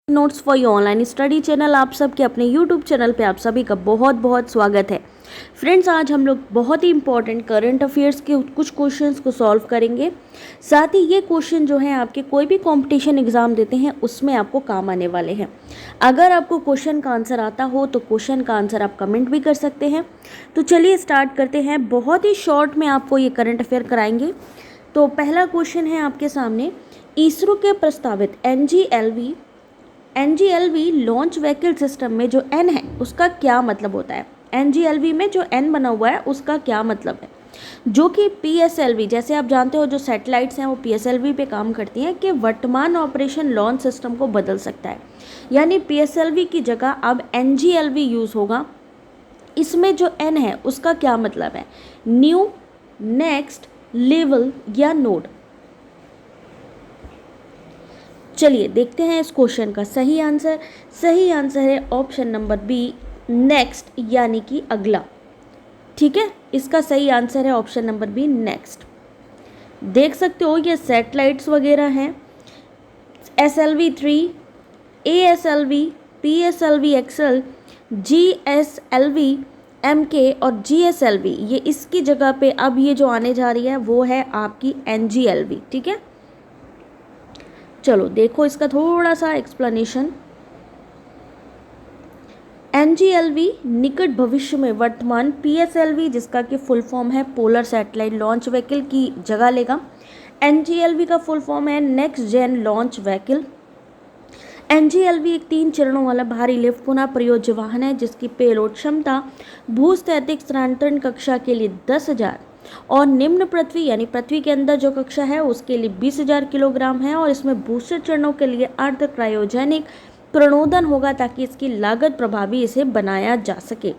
Notes for your online study channel आप सबके अपने यूट्यूब चैनल पे आप सभी का बहुत बहुत स्वागत है। फ्रेंड्स, आज हम लोग बहुत ही इंपॉर्टेंट करंट अफेयर्स के कुछ क्वेश्चंस को सॉल्व करेंगे। साथ ही ये क्वेश्चन जो है आपके कोई भी कंपटीशन एग्जाम देते हैं उसमें आपको काम आने वाले हैं। अगर आपको क्वेश्चन का आंसर आता हो तो क्वेश्चन का आंसर आप कमेंट भी कर सकते हैं। तो चलिए स्टार्ट करते हैं। बहुत ही शॉर्ट में आपको ये करंट अफेयर कराएंगे। तो पहला क्वेश्चन है आपके सामने, इसरो के प्रस्तावित एनजीएलवी लॉन्च व्हीकल सिस्टम में जो एन है उसका क्या मतलब होता है। एनजीएलवी में जो एन बना हुआ है उसका क्या मतलब है, जो कि पीएसएलवी, जैसे आप जानते हो जो सैटेलाइट्स हैं वो पीएसएलवी पे काम करती हैं, कि वर्तमान ऑपरेशन लॉन्च सिस्टम को बदल सकता है। यानी पीएसएलवी की जगह अब एनजीएलवी यूज़ होगा। इसमें जो एन है उसका क्या मतलब है, न्यू, नेक्स्ट, लेवल या नोड। चलिए देखते हैं इस क्वेश्चन का सही आंसर। सही आंसर है ऑप्शन नंबर बी, नेक्स्ट, यानी कि अगला। ठीक है, इसका सही आंसर है ऑप्शन नंबर बी, नेक्स्ट। देख सकते हो ये सैटेलाइट्स वगैरह हैं, SLV-3, ASLV, PSLV XL, GSLV MK और GSLV, ये इसकी जगह पे अब ये जो आने जा रही है वो है आपकी NGLV। ठीक है, चलो देखो इसका थोड़ा सा एक्सप्लेनेशन। एनजीएलवी निकट भविष्य में वर्तमान पीएसएलवी, जिसका कि फुल फॉर्म है पोलर सैटेलाइट लॉन्च व्हीकल, की जगह लेगा। एनजीएलवी का फुल फॉर्म है नेक्स्ट जेन लॉन्च व्हीकल। एनजीएलवी एक 3 चरणों वाला भारी लिफ्ट पुनः प्रयोज्य वाहन है, जिसकी पेलोड क्षमता भूस्थैतिक स्थानांतरण कक्षा के लिए 10,000 और निम्न पृथ्वी यानी पृथ्वी के अंदर जो कक्षा है उसके लिए 20,000 किलोग्राम है। और इसमें बूस्टर चरणों के लिए अर्ध क्रायोजेनिक प्रणोदन होगा ताकि इसकी लागत प्रभावी इसे बनाया जा सके।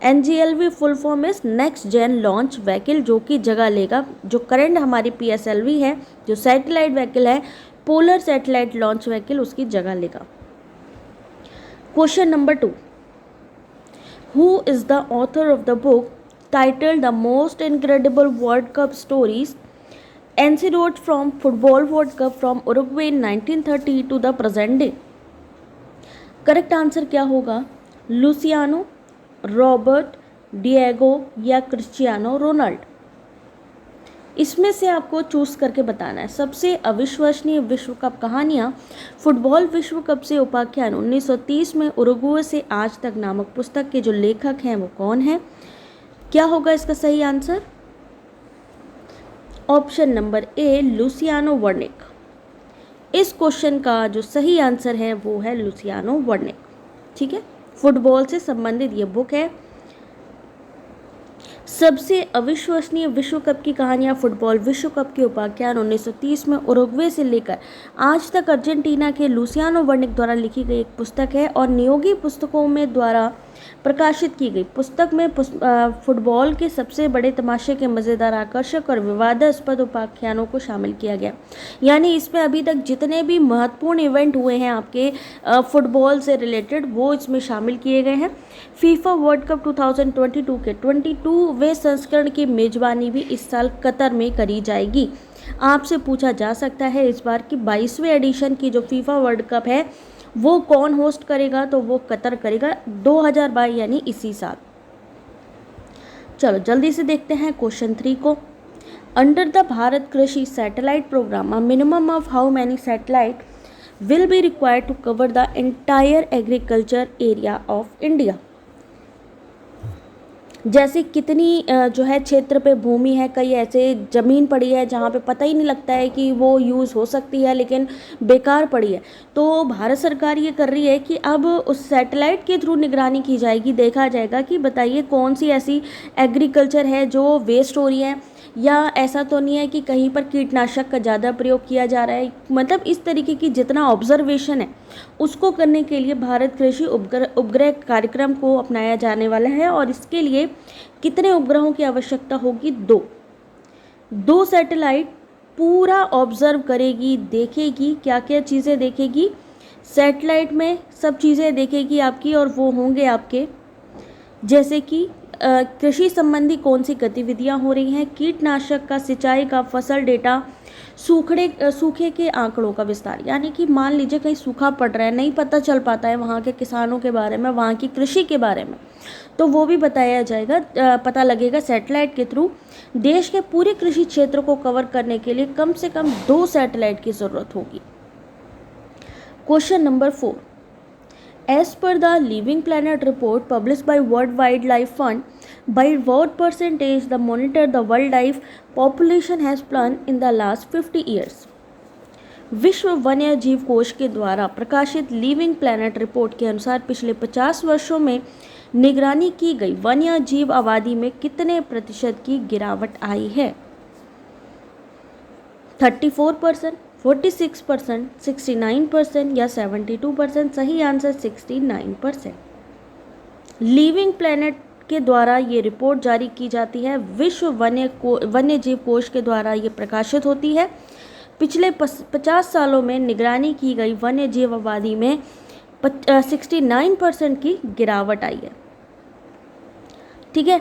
NGLV full form is next gen launch vehicle, जो कि जगह लेगा जो करंट हमारी पीएसएलवी है, जो सैटेलाइट व्हीकल है पोलर सैटेलाइट लॉन्च व्हीकल, उसकी जगह लेगा। Question number 2, who is the author of the book titled The Most Incredible World Cup Stories Anecdotes from Football World Cup from Uruguay in 1930 to the present day? Correct answer क्या होगा, Luciano, Robert, Diego या Cristiano Ronald. इसमें से आपको choose करके बताना है। सबसे अविश्वसनीय विश्व कप कहानियाँ फुटबॉल विश्व कप से उपाख्यान 1930 में उरुग्वे से आज तक नामक पुस्तक के जो लेखक हैं वो कौन है। क्या होगा इसका सही आंसर, ऑप्शन नंबर ए, लुसियानो वर्निक। इस क्वेश्चन का जो सही आंसर है वो है लुसियानो वर्निक। ठीक है, फुटबॉल से संबंधित ये बुक है। सबसे अविश्वसनीय विश्व कप की कहानियां फुटबॉल विश्व कप के उपाख्यान 1930 में उरुग्वे से लेकर आज तक अर्जेंटीना के लुसियानो वर्निक द्वारा लिखी गई एक पुस्तक है और नियोगी पुस्तकों में द्वारा प्रकाशित की गई। पुस्तक में फुटबॉल के सबसे बड़े तमाशे के मज़ेदार, आकर्षक और विवादास्पद उपाख्यानों को शामिल किया गया। यानी इसमें अभी तक जितने भी महत्वपूर्ण इवेंट हुए हैं आपके फुटबॉल से रिलेटेड वो इसमें शामिल किए गए हैं। फीफा वर्ल्ड कप 2022 के 22वें संस्करण की मेजबानी भी इस साल कतर में करी जाएगी। आपसे पूछा जा सकता है इस बार की 22वें एडिशन की जो फीफा वर्ल्ड कप है वो कौन होस्ट करेगा, तो वो कतर करेगा 2022 यानी इसी साल। चलो जल्दी से देखते हैं क्वेश्चन 3 को। Under the Bharat Krishi satellite programme a minimum of how many satellite will be required to cover the entire agriculture area of India. जैसे कितनी जो है क्षेत्र पे भूमि है, कई ऐसे ज़मीन पड़ी है जहाँ पे पता ही नहीं लगता है कि वो यूज़ हो सकती है लेकिन बेकार पड़ी है। तो भारत सरकार ये कर रही है कि अब उस सैटेलाइट के थ्रू निगरानी की जाएगी, देखा जाएगा कि बताइए कौन सी ऐसी एग्रीकल्चर है जो वेस्ट हो रही है, या ऐसा तो नहीं है कि कहीं पर कीटनाशक का ज़्यादा प्रयोग किया जा रहा है। मतलब इस तरीके की जितना ऑब्जर्वेशन है उसको करने के लिए भारत कृषि उपग्रह कार्यक्रम को अपनाया जाने वाला है। और इसके लिए कितने उपग्रहों की आवश्यकता होगी, 2 सैटेलाइट पूरा ऑब्जर्व करेगी, देखेगी क्या क्या चीज़ें देखेगी, सैटेलाइट में सब चीज़ें देखेगी आपकी, और वो होंगे आपके जैसे कि कृषि संबंधी कौन सी गतिविधियां हो रही हैं, कीटनाशक का, सिंचाई का, फसल डेटा, सूखे के आंकड़ों का विस्तार, यानी कि मान लीजिए कहीं सूखा पड़ रहा है, नहीं पता चल पाता है वहाँ के किसानों के बारे में, वहाँ की कृषि के बारे में, तो वो भी बताया जाएगा, पता लगेगा सैटेलाइट के थ्रू। देश के पूरे कृषि क्षेत्र को कवर करने के लिए कम से कम 2 सैटेलाइट की ज़रूरत होगी। Question number 4, as per the Living Planet report published by World Wildlife Fund, by what percentage the monitor the wildlife population has plunged in the last 50 years? विश्व वन्य जीव कोष के द्वारा प्रकाशित लिविंग प्लैनेट रिपोर्ट के अनुसार पिछले 50 वर्षों में निगरानी की गई वन्य जीव आबादी में कितने प्रतिशत की गिरावट आई है? 34%, 46%, 69% या 72%? सही आंसर 69%। लिविंग प्लैनेट के द्वारा ये रिपोर्ट जारी की जाती है, विश्व वन्य जीव कोष के द्वारा ये प्रकाशित होती है। पिछले 50 सालों में निगरानी की गई वन्य जीव आबादी में 69% की गिरावट आई है। ठीक है,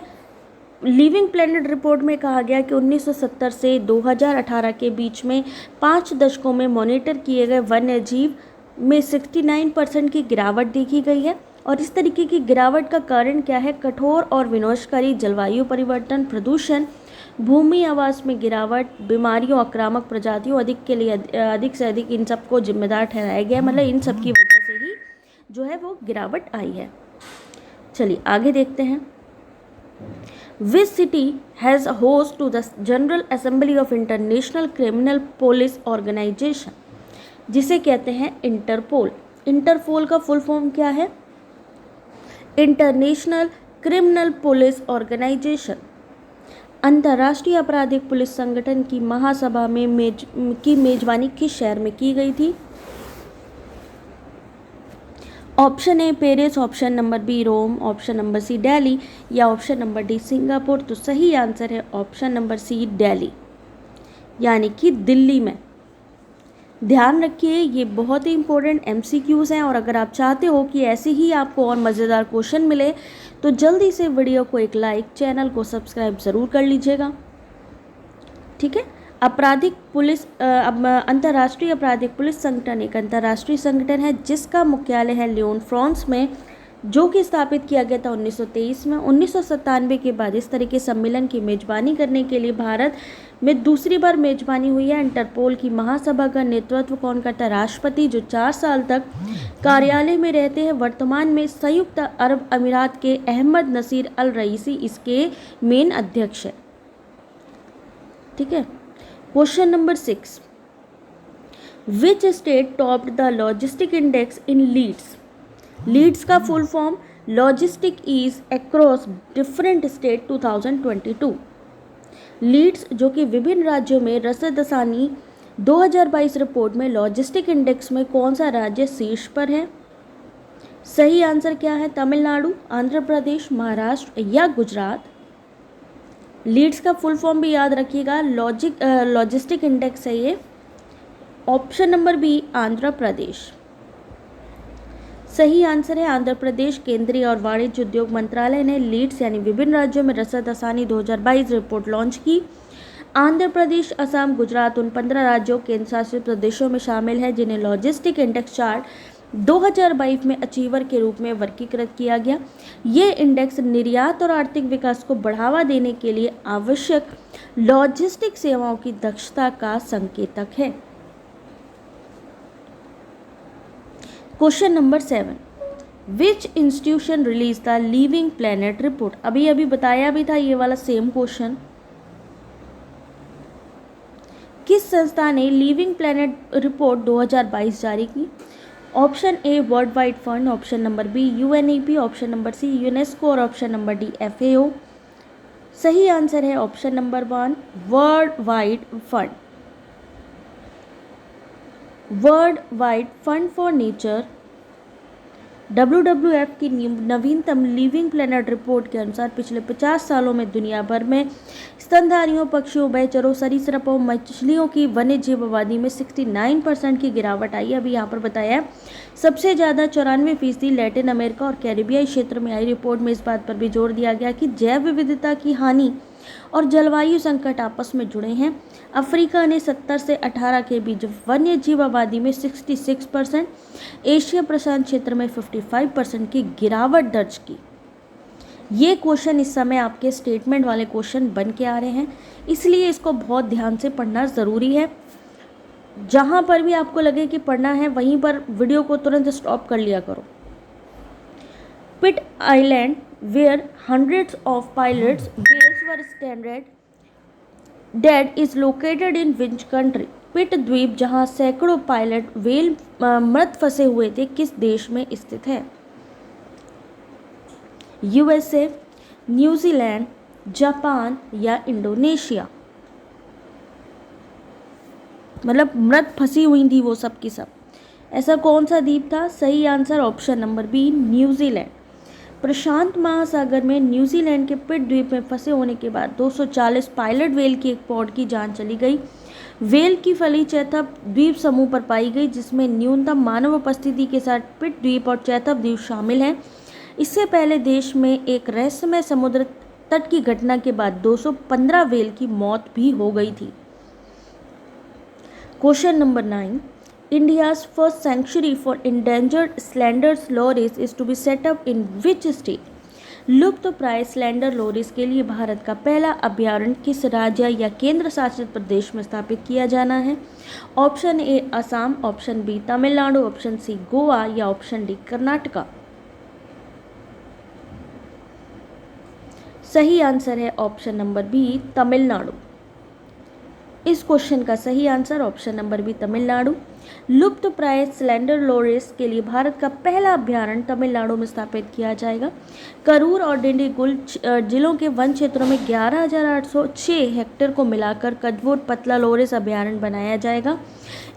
लिविंग प्लैनेट रिपोर्ट में कहा गया कि 1970 से 2018 के बीच में 5 दशकों में मॉनिटर किए गए वन्य जीव में 69% की गिरावट देखी गई है। और इस तरीके की गिरावट का कारण क्या है? कठोर और विनाशकारी जलवायु परिवर्तन, प्रदूषण, भूमि आवास में गिरावट, बीमारियों, आक्रामक प्रजातियों अधिक से अधिक इन सबको जिम्मेदार ठहराया गया। मतलब इन सब की वजह से ही जो है वो गिरावट आई है। चलिए आगे देखते हैं। Which city has a host to the General Assembly of International Criminal Police Organization, जिसे कहते हैं इंटरपोल। इंटरपोल का फुल फॉर्म क्या है? International criminal police organisation. अंतर्राष्ट्रीय आपराधिक पुलिस संगठन की महासभा में मेजबानी किस शहर में की गई थी? Option A Paris, option number B Rome, option number C Delhi या ऑप्शन नंबर डी सिंगापुर? तो सही आंसर है ऑप्शन नंबर सी दिल्ली, यानी कि दिल्ली में। ध्यान रखिए ये बहुत ही इंपॉर्टेंट MCQs हैं, और अगर आप चाहते हो कि ऐसे ही आपको और मज़ेदार क्वेश्चन मिले तो जल्दी से वीडियो को एक लाइक, चैनल को सब्सक्राइब ज़रूर कर लीजिएगा। ठीक है, अंतर्राष्ट्रीय आपराधिक पुलिस संगठन एक अंतर्राष्ट्रीय संगठन है जिसका मुख्यालय है लियोन, फ्रांस में, जो कि स्थापित किया गया था 1923 में। 1997 के बाद इस तरह के सम्मेलन की मेजबानी करने के लिए भारत में दूसरी बार मेजबानी हुई है। इंटरपोल की महासभा का नेतृत्व कौन करता है? राष्ट्रपति, जो 4 साल तक कार्यालय में रहते हैं। वर्तमान में संयुक्त अरब अमीरात के अहमद नसीर अल रईसी इसके मेन अध्यक्ष है। ठीक है, question number 6, which state topped the logistic index in LEADS? LEADS का full form logistic ease across different state 2022। लीड्स जो कि विभिन्न राज्यों में रसदसानी 2022 रिपोर्ट में लॉजिस्टिक इंडेक्स में कौन सा राज्य शीर्ष पर है? सही आंसर क्या है? तमिलनाडु, आंध्र प्रदेश, महाराष्ट्र या गुजरात? लीड्स का फुल फॉर्म भी याद रखिएगा, लॉजिस्टिक इंडेक्स है ये। Option number B Andhra Pradesh. सही आंसर है आंध्र प्रदेश। केंद्रीय और वाणिज्य उद्योग मंत्रालय ने लीड्स यानी विभिन्न राज्यों में रसद आसानी 2022 रिपोर्ट लॉन्च की। आंध्र प्रदेश, असम, गुजरात उन 15 राज्यों केंद्र शासित प्रदेशों में शामिल है जिन्हें लॉजिस्टिक इंडेक्स चार्ट 2022 में अचीवर के रूप में वर्गीकृत किया गया। ये इंडेक्स निर्यात और आर्थिक विकास को बढ़ावा देने के लिए आवश्यक लॉजिस्टिक सेवाओं की दक्षता का संकेतक है। Question number 7, which institution release the living planet report? अभी बताया भी था ये वाला सेम क्वेश्चन। किस संस्था ने लिविंग प्लैनेट रिपोर्ट 2022 जारी की? Option A world wide fund, option number B UNEP, option number C UNESCO और ऑप्शन नंबर डी FAO। सही आंसर है option number 1 world wide fund. World wide fund for nature WWF की नवीनतम living planet report के अनुसार पिछले 50 सालों में दुनिया भर में स्तनधारियों, पक्षियों, भयचरों, सरीसृपों, मछलियों की वन्य जीव आबादी में 69% की गिरावट आई। अभी यहाँ पर बताया सबसे ज़्यादा 94% लैटिन अमेरिका और कैरिबियाई क्षेत्र में आई। रिपोर्ट में इस बात पर भी जोर दिया गया कि जैव विविधता की हानि और जलवायु संकट आपस में जुड़े हैं। अफ्रीका ने 70 से 18 के बीच वन्य जीव आबादी में 66%, एशिया प्रशांत क्षेत्र में 55% की गिरावट दर्ज की। ये क्वेश्चन इस समय आपके स्टेटमेंट वाले क्वेश्चन बन के आ रहे हैं, इसलिए इसको बहुत ध्यान से पढ़ना ज़रूरी है। जहाँ पर भी आपको लगे कि पढ़ना है वहीं पर वीडियो को तुरंत स्टॉप कर लिया करो। Pit island where hundreds of pilots whales were stranded dead is located in which country? पिट द्वीप जहाँ सैकड़ों पायलट व्हेल मृत फंसे हुए थे किस देश में स्थित है? यूएसए, न्यूजीलैंड, जापान या इंडोनेशिया? मतलब मृत फंसी हुई थी वो सब की सब। ऐसा कौन सा द्वीप था? सही answer option number B, New Zealand. प्रशांत महासागर में न्यूजीलैंड के पिट द्वीप में फंसे होने के बाद 240 पायलट व्हेल की एक पॉड की जान चली गई। व्हेल की फली चैथब द्वीप समूह पर पाई गई, जिसमें न्यूनतम मानव उपस्थिति के साथ पिट द्वीप और चैथब द्वीप शामिल हैं। इससे पहले देश में एक रहस्यमय समुद्र तट की घटना के बाद 215 व्हेल की मौत भी हो गई थी। Question number 9, India's first sanctuary for endangered slender loris is to be set up in which state? लुप्त प्राय स्लेंडर लोरिस के लिए भारत का पहला अभ्यारण्य किस राज्य या केंद्र शासित प्रदेश में स्थापित किया जाना है? Option A Assam, option B Tamil Nadu, option C Goa या ऑप्शन डी कर्नाटका? सही आंसर है ऑप्शन नंबर बी, तमिलनाडु। इस क्वेश्चन का सही answer option number B, Tamil Nadu. लुप्त प्राय स्लेंडर लोरिस के लिए भारत का पहला अभ्यारण्य तमिलनाडु में स्थापित किया जाएगा। करूर और डिंडीगुल जिलों के वन क्षेत्रों में 11,806 हेक्टेयर को मिलाकर कजवुड पतला लोरिस अभ्यारण्य बनाया जाएगा।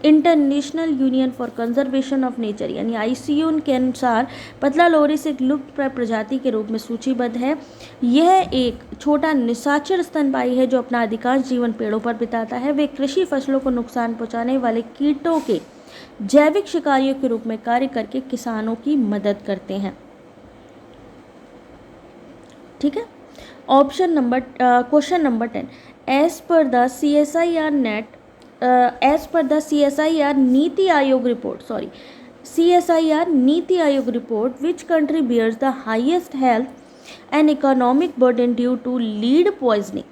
International union for conservation of nature यानी ICUN के अनुसार पतला लोरिस एक लुप्त प्राय प्रजाति के रूप में सूचीबद्ध है। यह एक छोटा निशाचर स्तनपायी है जो अपना अधिकांश जीवन पेड़ों पर बिताता है। वे कृषि फसलों को नुकसान पहुंचाने वाले कीटों के जैविक शिकारियों के रूप में कार्य करके किसानों की मदद करते हैं। ठीक है। Question number 10, as per the CSIR NITI Aayog report which country bears the highest health and economic burden due to lead poisoning.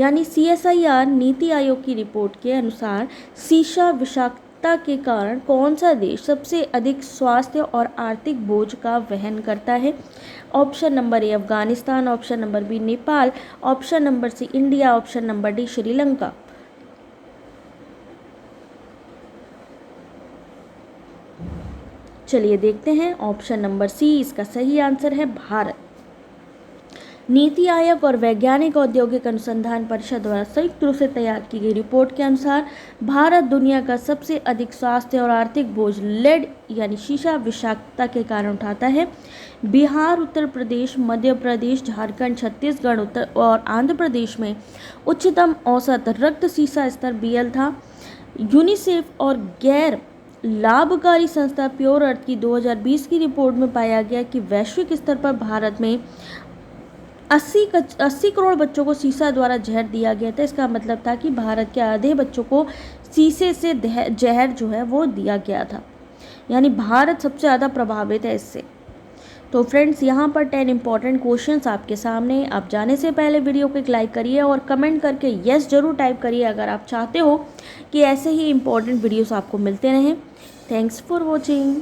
यानी CSIR नीति आयोग की रिपोर्ट के अनुसार शीशा विषाक्तता के कारण कौन सा देश सबसे अधिक स्वास्थ्य और आर्थिक बोझ का वहन करता है? Option number A Afghanistan, option number B Nepal, option number C India, option number D Sri Lanka? चलिए देखते हैं। ऑप्शन नंबर सी इसका सही आंसर है, भारत। नीति आयोग और वैज्ञानिक औद्योगिक अनुसंधान परिषद द्वारा संयुक्त रूप से तैयार की गई रिपोर्ट के अनुसार भारत दुनिया का सबसे अधिक स्वास्थ्य और आर्थिक बोझ लेड यानी शीशा विषाक्तता के कारण उठाता है। बिहार, उत्तर प्रदेश, मध्य प्रदेश, झारखंड, छत्तीसगढ़ और आंध्र प्रदेश में उच्चतम औसत रक्त शीशा स्तर BL था। यूनिसेफ और गैर लाभकारी संस्था प्योर अर्थ की 2020 की रिपोर्ट में पाया गया कि वैश्विक स्तर पर भारत में 80 करोड़ बच्चों को शीशा द्वारा जहर दिया गया था। इसका मतलब था कि भारत के आधे बच्चों को शीशे से जहर जो है वो दिया गया था, यानी भारत सबसे ज़्यादा प्रभावित है इससे। तो फ्रेंड्स, यहाँ पर 10 इंपॉर्टेंट क्वेश्चंस आपके सामने। आप जाने से पहले वीडियो को एक लाइक करिए और कमेंट करके यस जरूर टाइप करिए अगर आप चाहते हो कि ऐसे ही इंपॉर्टेंट वीडियोस आपको मिलते रहें। Thanks for watching.